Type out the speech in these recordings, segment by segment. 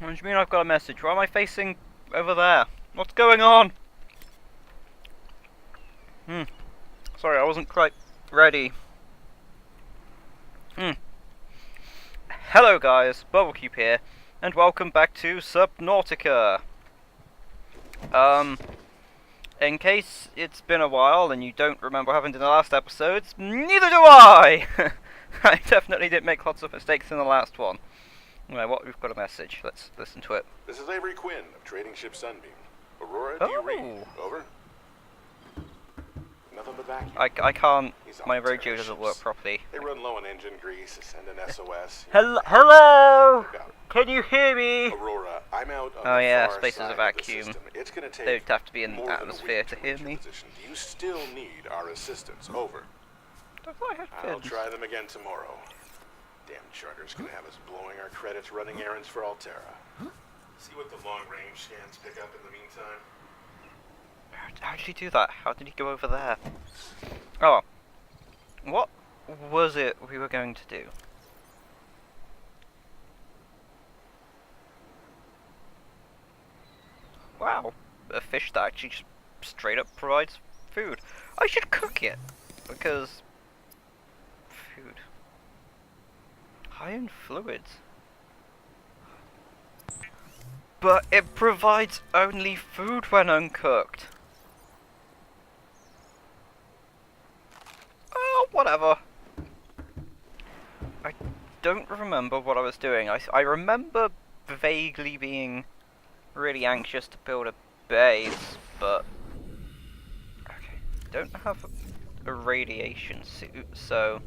What do you mean I've got a message? Why am I facing over there? What's going on? Sorry, I wasn't quite ready. Hello guys, bubblecube here, and welcome back to Subnautica. In case it's been a while and you don't remember what happened in the last episodes, neither do I! I definitely did make lots of mistakes in the last one. Anyway, we've got a message. Let's listen to it. This is Avery Quinn of Trading Ship Sunbeam. Aurora, do you read? Over. Nothing but vacuum. I can't. My radio doesn't work properly. They run low on engine grease. Send an SOS. Hello. Can you hear me? Aurora, I'm out on oh the yeah, far space is side a vacuum. of the system. It's gonna take They'd have to be in more the than a atmosphere week to to hear reach your me. position. Do you still need our assistance? Over. I'll try them again tomorrow. Damn charter's gonna have us blowing our credits running errands for Altera. See what the long-range scans pick up in the meantime. How did he do that? How did he go over there? Oh. What was it we were going to do? Wow. A fish that actually just straight up provides food. I should cook it. Because... food. High in fluids. But it provides only food when uncooked. Oh, whatever. I don't remember what I was doing. I remember vaguely being really anxious to build a base, but... okay, don't have a radiation suit, so...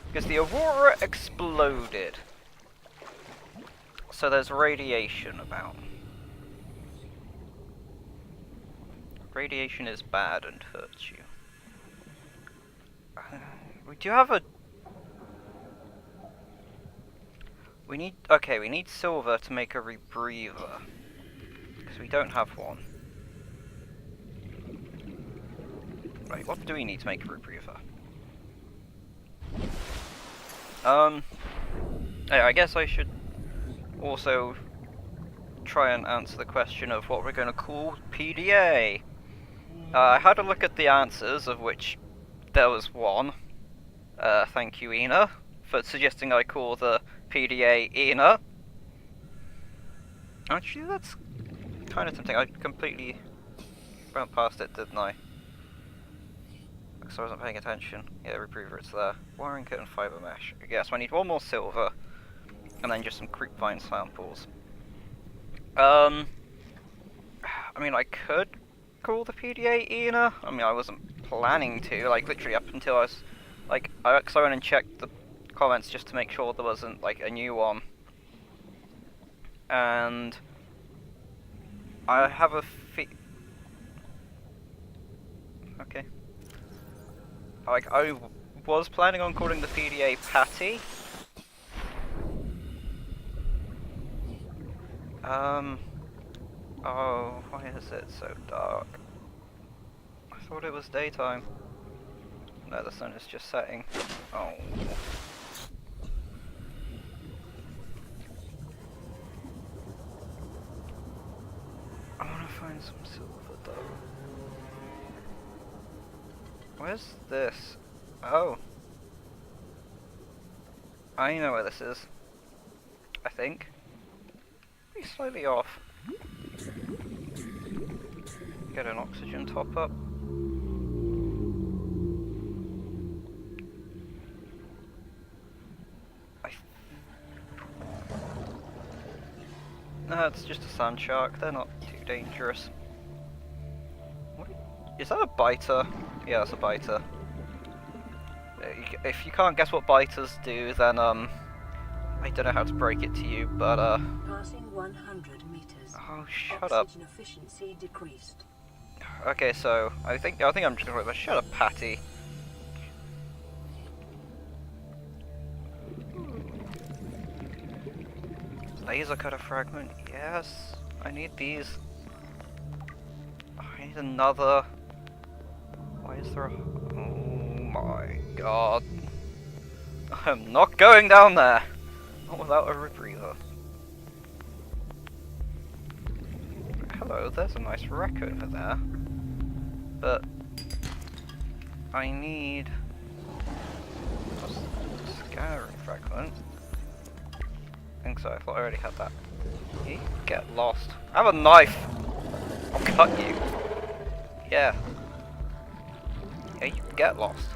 because the Aurora exploded. So there's radiation about. Radiation is bad and hurts you. We do have a... we need silver to make a rebreather. Because we don't have one. Right, what do we need to make a rebreather? I guess I should also try and answer the question of what we're going to call PDA. I had a look at the answers, of which there was one. Thank you, Ina, for suggesting I call the PDA Ina. Actually, that's kind of tempting. I completely went past it, didn't I? Because I wasn't paying attention. Yeah, rebreather, it's there. Wiring kit and fiber mesh. Yes, I need one more silver. And then just some creepvine samples. I mean, I could call the PDA Ina. I mean, I wasn't planning to, like, literally up until I was, like, I went and checked the comments just to make sure there wasn't, like, a new one. And I have a okay. Like, I was planning on calling the PDA Patty. Oh, why is it so dark? I thought it was daytime. No, the sun is just setting. Oh. I wanna find some silver though. Where's this? Oh. I know where this is. I think. Slightly off. Get an oxygen top up. No, it's just a sand shark. They're not too dangerous. What is that? A biter? Yeah, it's a biter. If you can't guess what biters do, then I don't know how to break it to you, but Passing 100 meters. oh, shut up. Oxygen efficiency decreased. Okay, so I think I'm just gonna shut up, Patty. Laser cutter fragment. Yes, I need these. I need another. Why is there a... oh my god. I'm not going down there! Not without a rebreather. Hello, there's a nice wreck over there. But I need a scanner fragment. I think so, I thought I already had that. You get lost. I have a knife! I'll cut you. Yeah. Yeah, you get lost.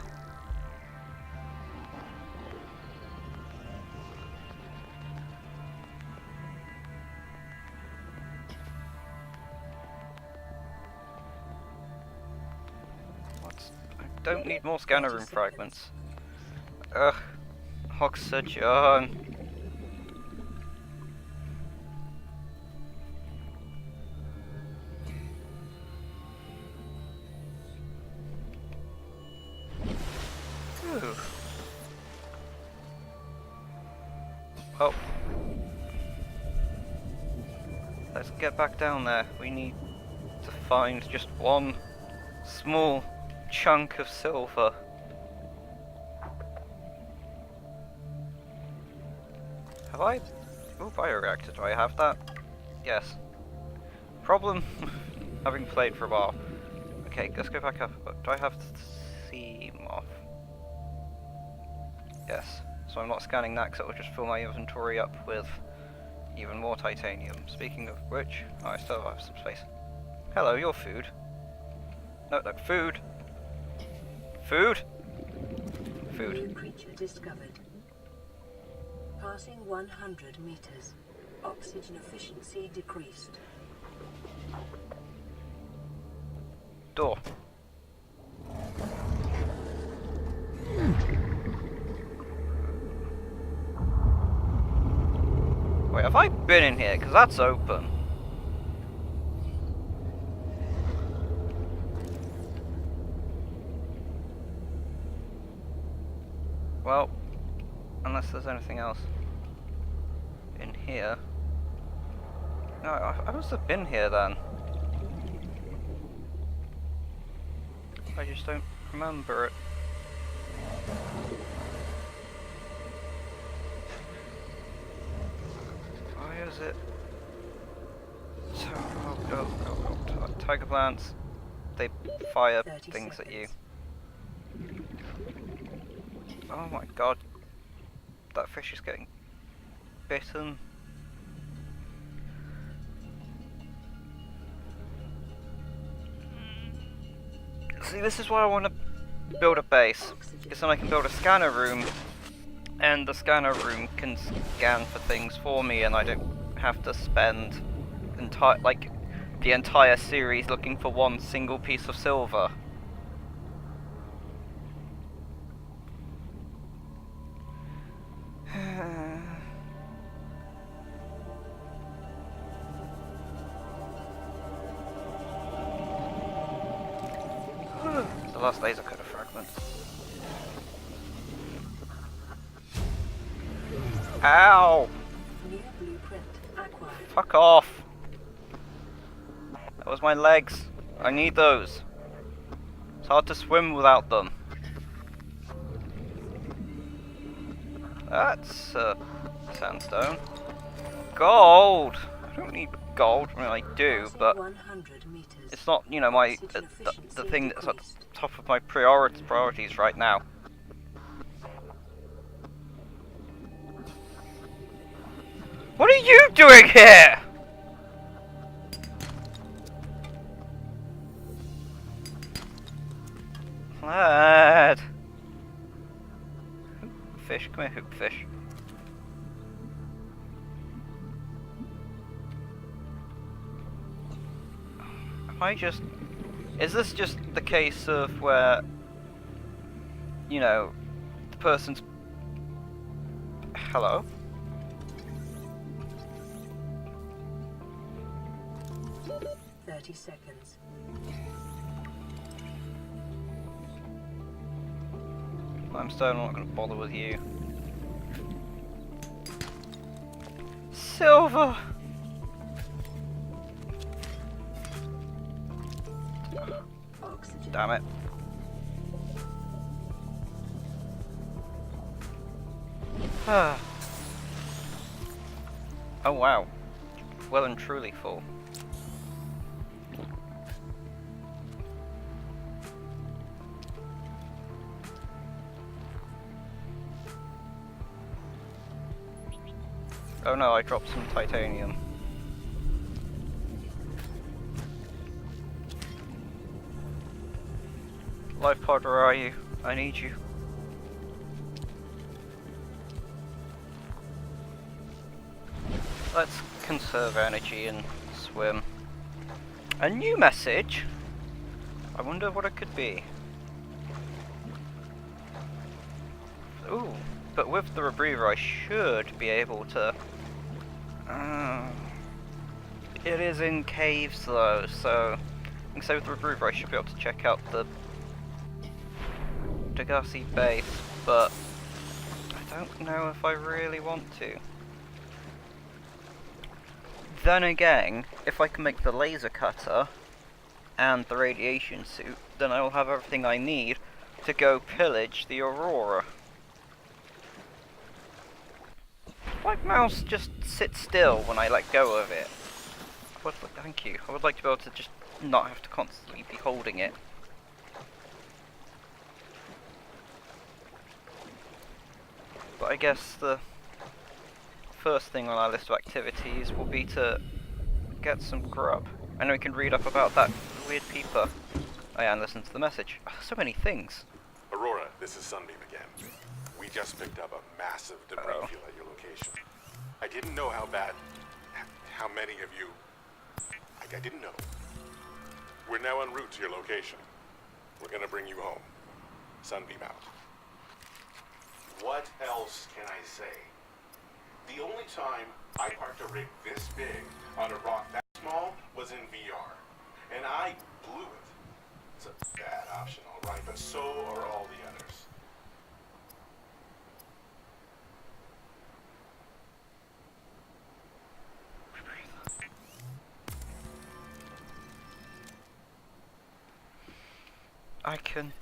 I don't need more scanner room fragments. Ugh. Oxygen. Ooh. Oh. Let's get back down there. We need to find just one small chunk of silver. Have I? Oh, bioreactor. Do I have that? Yes. Problem having played for a while. Okay, let's go back up. Do I have sea moth? Yes. So I'm not scanning that because it will just fill my inventory up with even more titanium. Speaking of which, oh, I still have some space. Hello, your food. No, food. Food. Food. New creature discovered. Passing 100 meters. Oxygen efficiency decreased. Door. Wait, have I been in here? Because that's open. Well, unless there's anything else in here. No, I must have been here then. I just don't remember it. Why is it? So, tiger plants, they fire things at you. Oh my god, that fish is getting bitten. See, this is why I want to build a base, because then I can build a scanner room, and the scanner room can scan for things for me, and I don't have to spend the entire series looking for one single piece of silver. The last laser cutter fragment. Ow! New blueprint acquired. Fuck off! That was my legs. I need those. It's hard to swim without them. That's sandstone. Gold! I don't need gold. I mean, I do, but 100 meters. it's not, you know, my the thing that's at the top of my priorities right now. What are you doing here? Lad. Fish, come here, hoopfish. Is this just the case of where, you know, the person's... Hello? .30 seconds. Limestone, I'm not going to bother with you. Silver! Oxygen. Damn it. Oh wow. Well and truly full. Oh no, I dropped some titanium. Life pod, where are you? I need you. Let's conserve energy and swim. A new message? I wonder what it could be. Ooh, but with the rebreather I should be able to... it is in caves though, so... with the rebreather I should be able to check out the Degassi base, but I don't know if I really want to. Then again, if I can make the laser cutter and the radiation suit, then I will have everything I need to go pillage the Aurora. My mouse just sits still when I let go of it. Thank you. I would like to be able to just not have to constantly be holding it. But I guess the first thing on our list of activities will be to get some grub. I know we can read up about that weird peeper. Oh yeah, and listen to the message. Oh, so many things. Aurora, this is Sunbeam again. We just picked up a massive debris field at your location. I didn't know how many of you... I didn't know. We're now en route to your location. We're gonna bring you home. Sunbeam out. What else can I say? The only time I parked a rig this big on a rock that small was in VR. And I blew it. It's a bad option, alright, but so are all the others. I can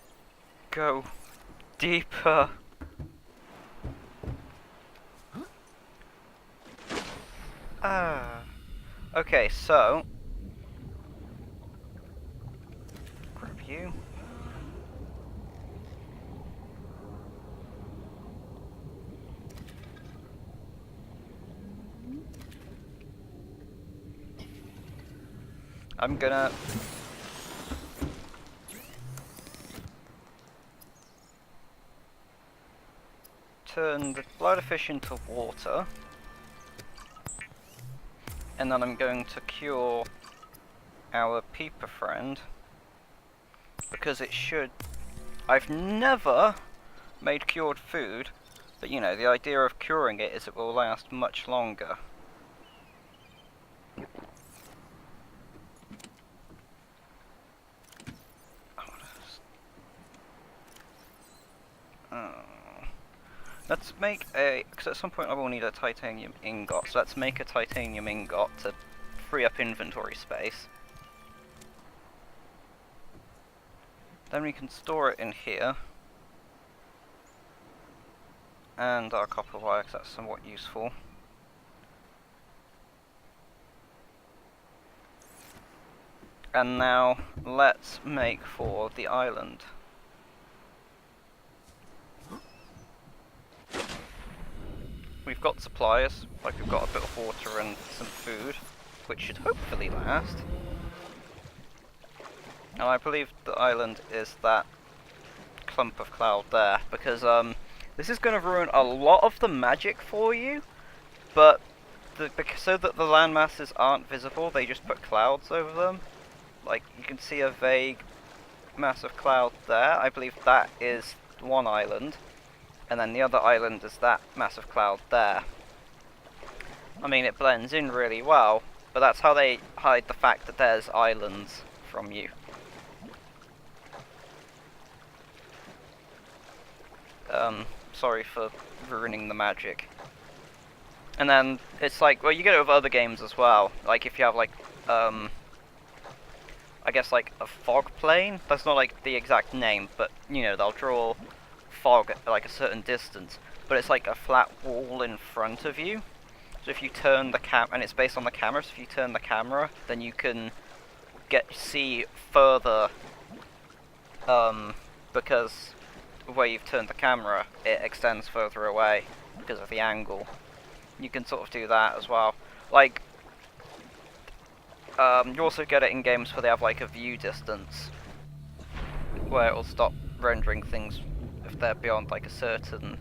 go deeper. Okay, so grab you. I'm gonna turn the bladderfish into water. And then I'm going to cure our peeper friend, because it should... I've never made cured food, but you know, the idea of curing it is it will last much longer. Let's make a... because at some point I will need a titanium ingot, so let's make a titanium ingot to free up inventory space. Then we can store it in here. And our copper wire, because that's somewhat useful. And now, let's make for the island. We've got supplies, like we've got a bit of water and some food, which should hopefully last. And I believe the island is that clump of cloud there, because this is going to ruin a lot of the magic for you, but so that the land masses aren't visible, they just put clouds over them. Like, you can see a vague massive cloud there. I believe that is one island. And then the other island is that massive cloud there. I mean, it blends in really well, but that's how they hide the fact that there's islands from you. Sorry for ruining the magic. And then it's like, well, you get it with other games as well. Like if you have like, I guess like a fog plane. That's not like the exact name, but you know, they'll draw fog at like a certain distance, but it's like a flat wall in front of you. So if you turn the and it's based on the camera, so if you turn the camera, then you can see further, because where you've turned the camera, it extends further away because of the angle. you can sort of do that as well. Like, you also get it in games where they have like a view distance, where it will stop rendering things if they're beyond like a certain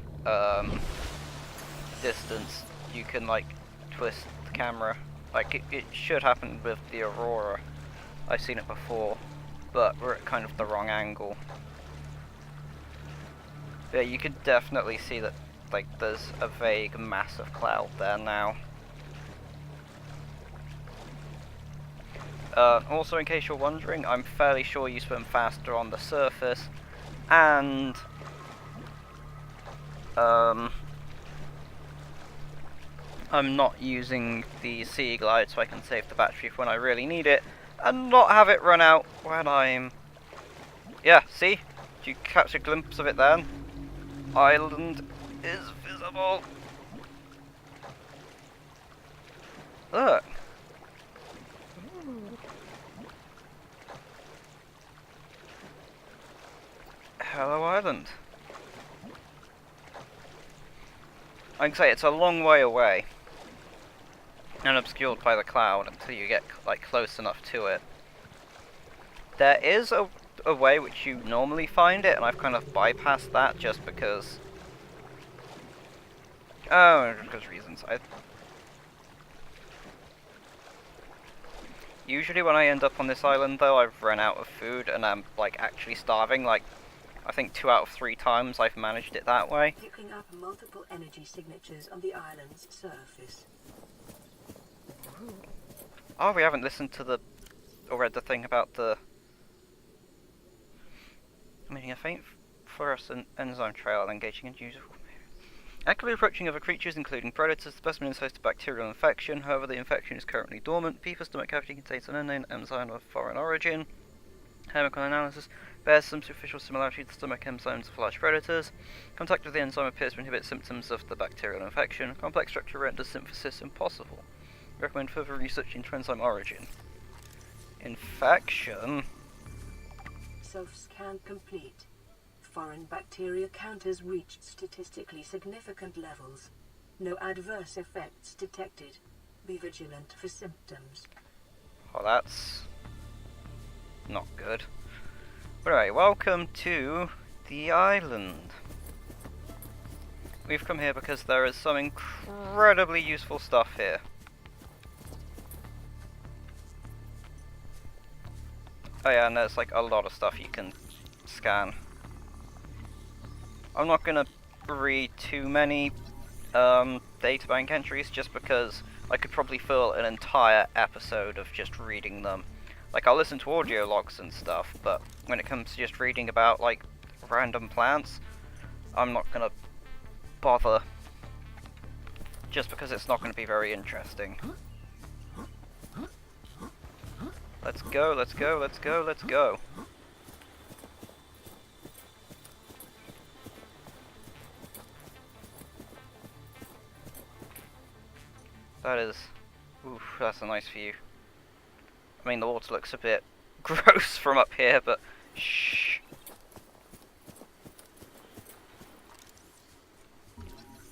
distance. You can like twist the camera. Like it should happen with the Aurora. I've seen it before, but we're at kind of the wrong angle. Yeah, you could definitely see that like there's a vague massive cloud there now. Also, in case you're wondering, I'm fairly sure you swim faster on the surface, and I'm not using the Sea Glide, so I can save the battery for when I really need it, and not have it run out when I'm... Yeah, see? Did you catch a glimpse of it then? Island is visible. Look. Hello Island. I can say it's a long way away and obscured by the cloud until you get like close enough to it. There is a way which you normally find it, and I've kind of bypassed that just because reasons. Usually when I end up on this island though, I've run out of food and I'm like actually starving. Like I think 2 out of 3 times I've managed it that way. Picking up multiple energy signatures on the island's surface. Oh, we haven't listened to the or read the thing about the meaning a faint fluorescent enzyme trail and engaging in useful. Actively approaching other creatures, including predators. The specimen is host to bacterial infection. However, the infection is currently dormant. People's stomach cavity contains an unknown enzyme of foreign origin. Chemical analysis bears some superficial similarity to the stomach enzymes of large predators. Contact with the enzyme appears to inhibit symptoms of the bacterial infection. Complex structure renders synthesis impossible. Recommend further research into enzyme origin. Infection? Self-scan complete. Foreign bacteria count has reached statistically significant levels. No adverse effects detected. Be vigilant for symptoms. Oh, that's not good. Alright, welcome to the island. We've come here because there is some incredibly useful stuff here. Oh yeah, and there's like a lot of stuff you can scan. I'm not gonna read too many databank entries just because I could probably fill an entire episode of just reading them. Like, I'll listen to audio logs and stuff, but when it comes to just reading about like random plants, I'm not gonna bother just because it's not gonna be very interesting. Let's go, let's go, let's go, let's go. That is... oof, that's a nice view. I mean, the water looks a bit gross from up here, but shh.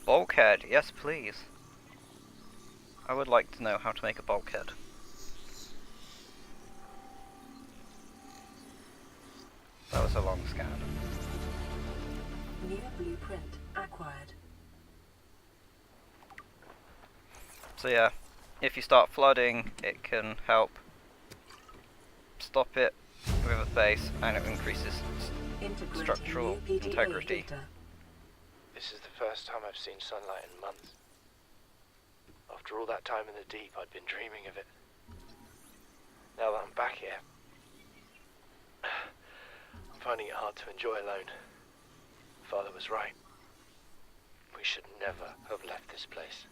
Bulkhead, yes please. I would like to know how to make a bulkhead. That was a long scan. New blueprint acquired. So yeah, if you start flooding, it can help stop it with a base, and it increases structural integrity. This is the first time I've seen sunlight in months. After all that time in the deep, I'd been dreaming of it. Now that I'm back here, I'm finding it hard to enjoy alone. Father was right. We should never have left this place.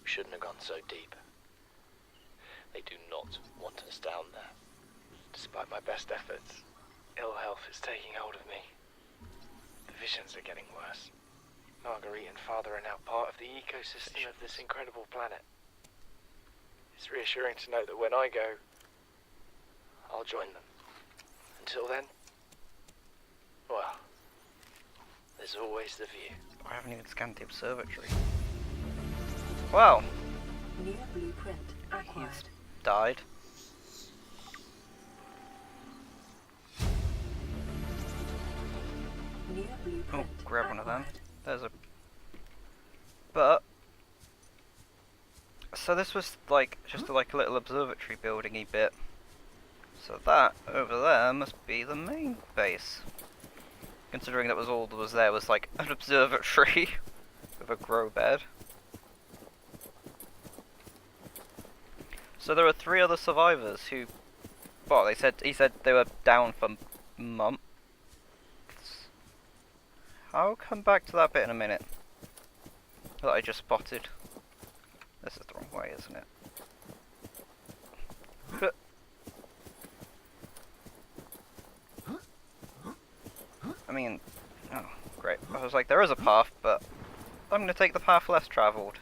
We shouldn't have gone so deep. They do not want us down there. Despite my best efforts, ill health is taking hold of me. The visions are getting worse. Marguerite and Father are now part of the ecosystem of this incredible planet. It's reassuring to know that when I go, I'll join them. Until then, well, there's always the view. I haven't even scanned the observatory. Wow, New blueprint acquired. he's died. New Oh, blueprint grab one of them. acquired. There's a... But... So this was like, just like a little observatory building-y bit. So that, over there, must be the main base. Considering that was all that was there was like an observatory with a grow bed. So there are 3 other survivors who, well, he said they were down for months. I'll come back to that bit in a minute. That I just spotted. This is the wrong way, isn't it? I mean, oh, great. I was like, there is a path, but I'm gonna take the path less travelled.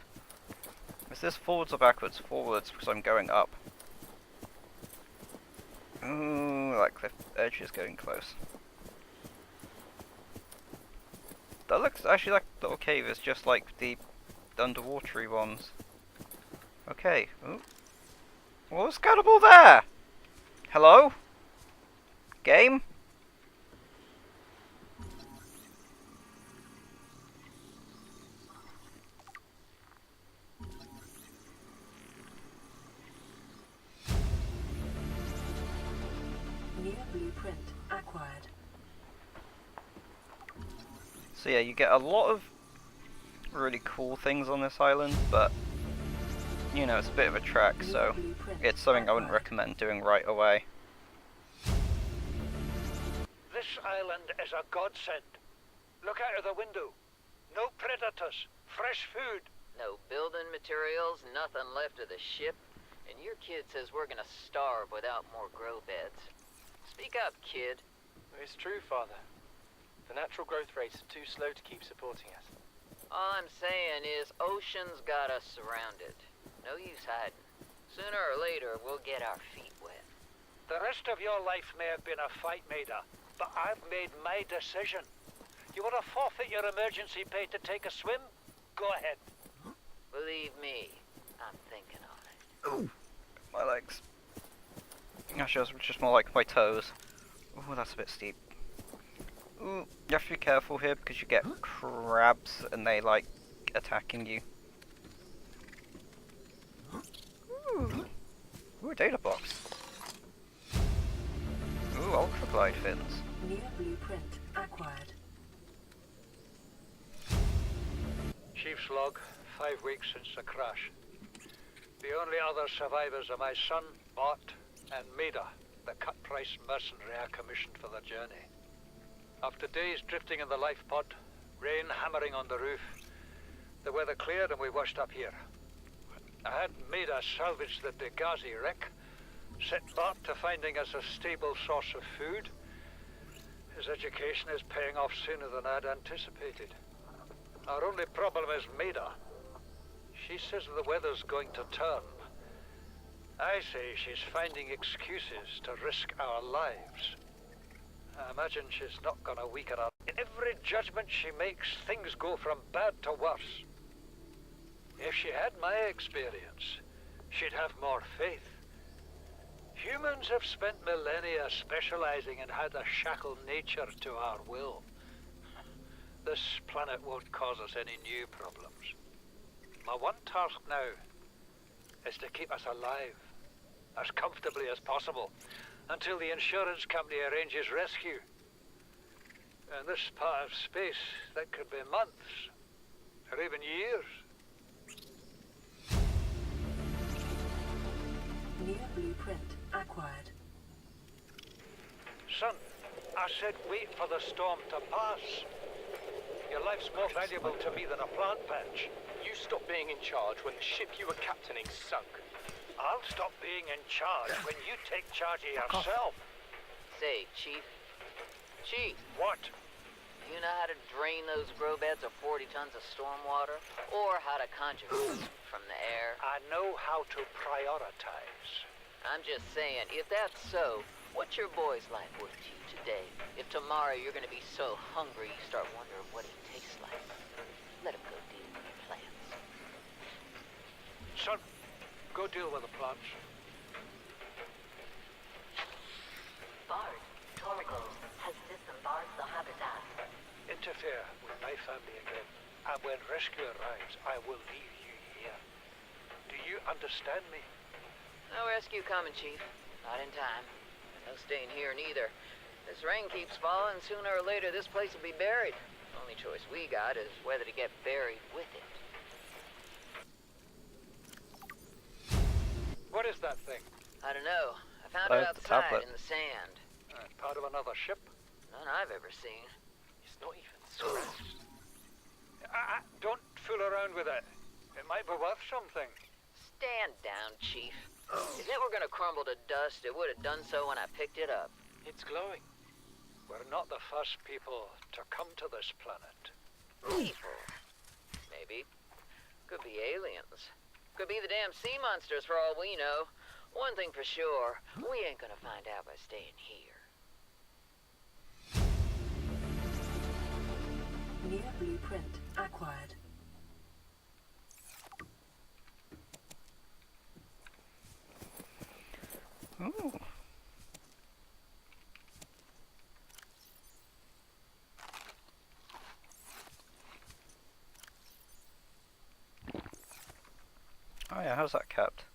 Is this forwards or backwards? Forwards, because I'm going up. Ooh, that cliff edge is getting close. That looks, actually, that little cave is just like the underwatery ones. Okay. Ooh. What's cannibal there? Hello? Game? New blueprint acquired. So yeah, you get a lot of really cool things on this island, but you know, it's a bit of a trek, so it's something I wouldn't recommend doing right away. This island is a godsend. Look out of the window. No predators, fresh food. No building materials, nothing left of the ship, and your kid says we're gonna starve without more grow beds. Speak up, kid. It's true, Father. The natural growth rates are too slow to keep supporting us. All I'm saying is ocean's got us surrounded. No use hiding. Sooner or later, we'll get our feet wet. The rest of your life may have been a fight, Maida, but I've made my decision. You want to forfeit your emergency pay to take a swim? Go ahead. Believe me, I'm thinking on it. Ooh, my legs. Actually, it's just more like my toes. Oh, that's a bit steep. Ooh, you have to be careful here because you get crabs and they like attacking you. Ooh, a data box. Ooh, ultra glide fins. New blueprint acquired. Chief's log, 5 weeks since the crash. The only other survivors are my son, Bart, and Maida, the cut-price mercenary I commissioned for the journey. After days drifting in the life pod, rain hammering on the roof, the weather cleared and we washed up here. I had Maida salvage the Degazi wreck, set Bart to finding us a stable source of food. His education is paying off sooner than I'd anticipated. Our only problem is Maida. She says the weather's going to turn. I say she's finding excuses to risk our lives. I imagine she's not gonna weaken up. In every judgment she makes, things go from bad to worse. If she had my experience, she'd have more faith. Humans have spent millennia specializing in how to shackle nature to our will. This planet won't cause us any new problems. My one task now is to keep us alive, as comfortably as possible, until the insurance company arranges rescue. In this part of space, that could be months, or even years. New blueprint acquired. Son, I said wait for the storm to pass. Your life's more valuable to me than a plant patch. You stopped being in charge when the ship you were captaining sunk. I'll stop being in charge when you take charge of yourself. Say, Chief. Chief, What? you know how to drain those grow beds of 40 tons of stormwater? Or how to conjure food from the air? I know how to prioritize. I'm just saying, if that's so, what's your boy's life worth to you today? If tomorrow you're gonna be so hungry you start wondering what he tastes like, let him go deal with your plans. son. Go deal with the plants. Bard, Torgo has disembarked the habitat. Interfere with my family again, and when rescue arrives, I will leave you here. Do you understand me? No rescue coming, Chief. Not in time. And no staying here neither. This rain keeps falling, sooner or later this place will be buried. Only choice we got is whether to get buried with it. What is that thing? I don't know. I found Oh, it the outside tablet. in the sand. Part of another ship? None I've ever seen. It's not even scratched. Don't fool around with it. It might be worth something. Stand down, Chief. If it were gonna crumble to dust, it would have done so when I picked it up. It's glowing. We're not the first people to come to this planet. People. Maybe. Could be aliens. Could be the damn sea monsters for all we know. One thing for sure, we ain't gonna find out by staying here. New blueprint acquired. Ooh. Oh yeah, how's that kept?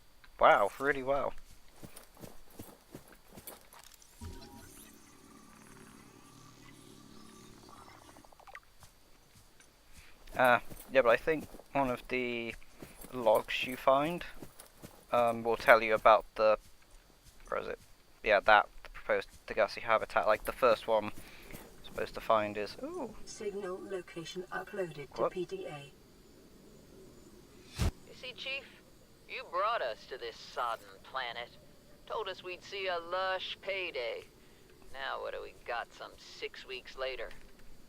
Wow, really well. Yeah, but I think one of the logs you find will tell you about the, where is it? Yeah, that, the proposed Degassi habitat. Like the first one supposed to find is, ooh, Signal location uploaded to What? PDA. You see, Chief? You brought us to this sodden planet. Told us we'd see a lush payday. Now what do we got some 6 weeks later?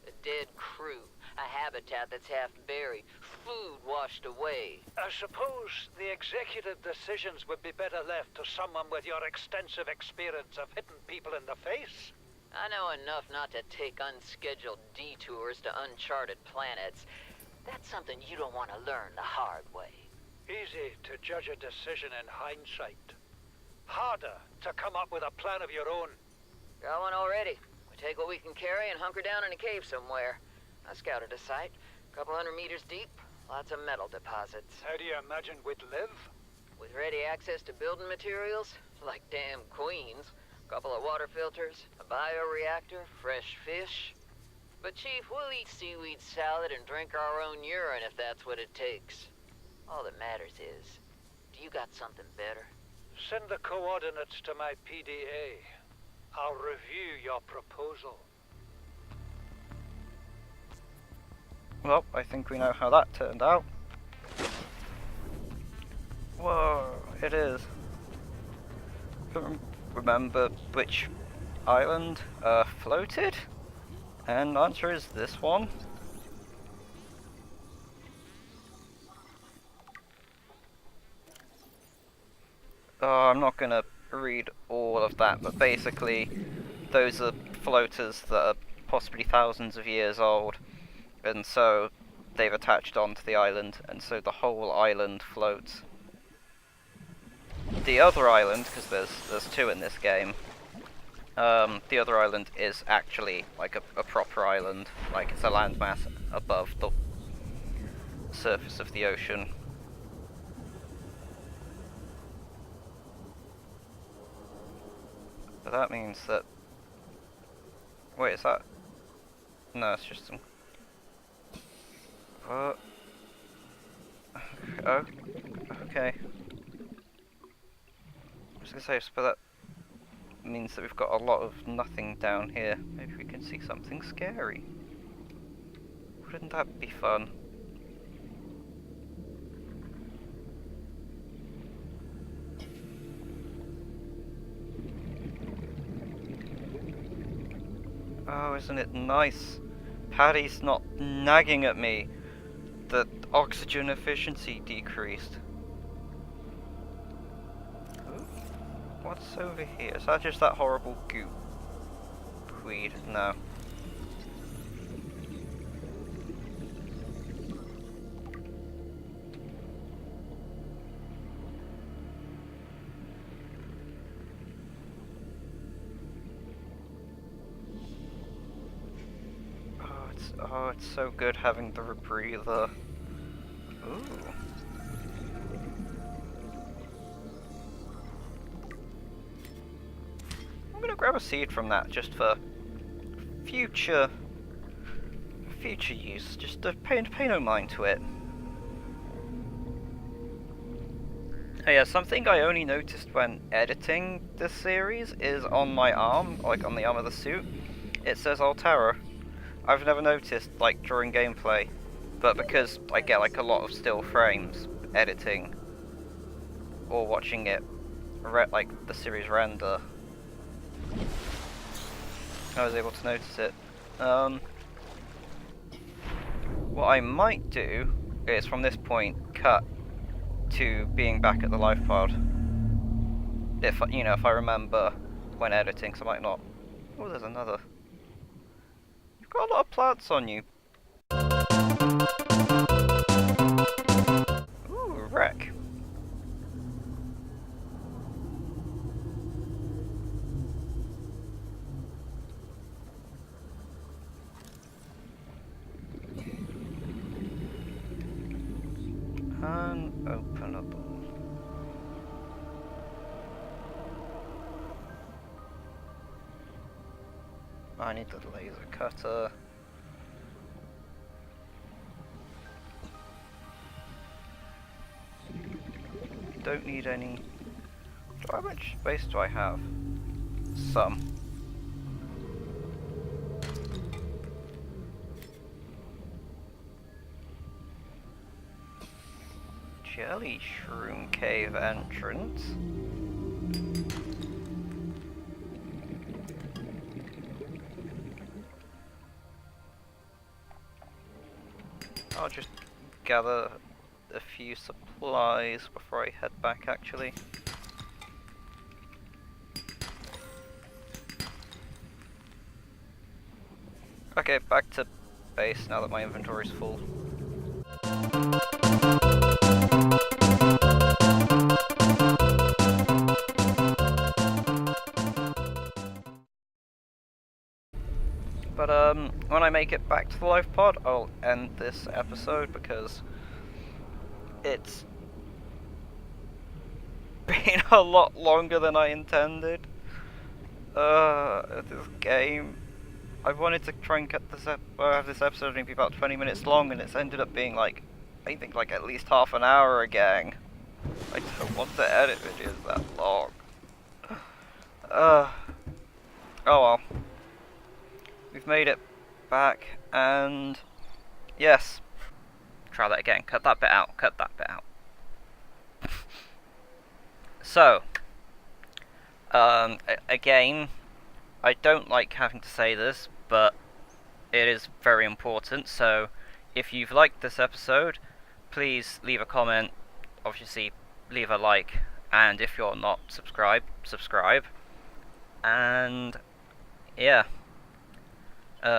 A dead crew, a habitat that's half buried, food washed away. I suppose the executive decisions would be better left to someone with your extensive experience of hitting people in the face. I know enough not to take unscheduled detours to uncharted planets. That's something you don't want to learn the hard way. Easy to judge a decision in hindsight. Harder to come up with a plan of your own. Got one already. We take what we can carry and hunker down in a cave somewhere. I scouted a site, a couple 100 meters deep, lots of metal deposits. How do you imagine we'd live? With ready access to building materials, like damn queens, a couple of water filters, a bioreactor, fresh fish. But Chief, we'll eat seaweed salad and drink our own urine if that's what it takes. All that matters is, do you got something better? Send the coordinates to my PDA. I'll review your proposal. well, I think we know how that turned out. Whoa, it is. Couldn't remember which island floated, and the answer is this one. I'm not gonna read all of that, but basically those are floaters that are possibly thousands of years old, and so they've attached onto the island, and so the whole island floats. The other island, because there's two in this game, the other island is actually like a proper island, like it's a landmass above the surface of the ocean. But that means that... Wait, is that... No, it's just some... Oh, okay. I was gonna say, but that means that we've got a lot of nothing down here. Maybe we can see something scary. Wouldn't that be fun? Oh, isn't it nice? Paddy's not nagging at me that oxygen efficiency decreased. Ooh, what's over here? Is that just that horrible goop? Weed? No. oh, it's so good having the rebreather. Ooh. I'm gonna grab a seed from that just for future use. Just to pay no mind to it. Oh yeah, something I only noticed when editing this series is on my arm, like on the arm of the suit. It says Altera. I've never noticed, like, during gameplay, but because I get, like, a lot of still frames editing, or watching it, like, the series render, I was able to notice it. What I might do is, from this point, cut to being back at the life pod. If, you know, if I remember when editing, so I might not. Oh, there's another. You've got a lot of plants on you. Ooh, wreck. Unopenable. I need the laser cutter. Don't need any. How much space do I have? Some. Jelly Shroom Cave entrance. I'll just gather a few supplies before I head back, actually. Okay, back to base now that my inventory's full. But when I make it back to the life pod, I'll end this episode because it's been a lot longer than I intended. This game. I wanted to try and cut this have this episode only be about 20 minutes long, and it's ended up being like, I think like at least half an hour again. I don't want to edit videos that long. Oh well. We've made it back, and yes. Try that again. Cut that bit out. Cut that bit out. So, again, I don't like having to say this, but it is very important. So, if you've liked this episode, please leave a comment. Obviously, leave a like, and if you're not subscribed, subscribe. And yeah.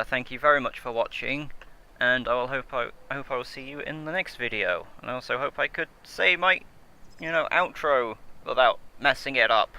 Thank you very much for watching, and I hope I will see you in the next video. And I also hope I could say my, outro without messing it up.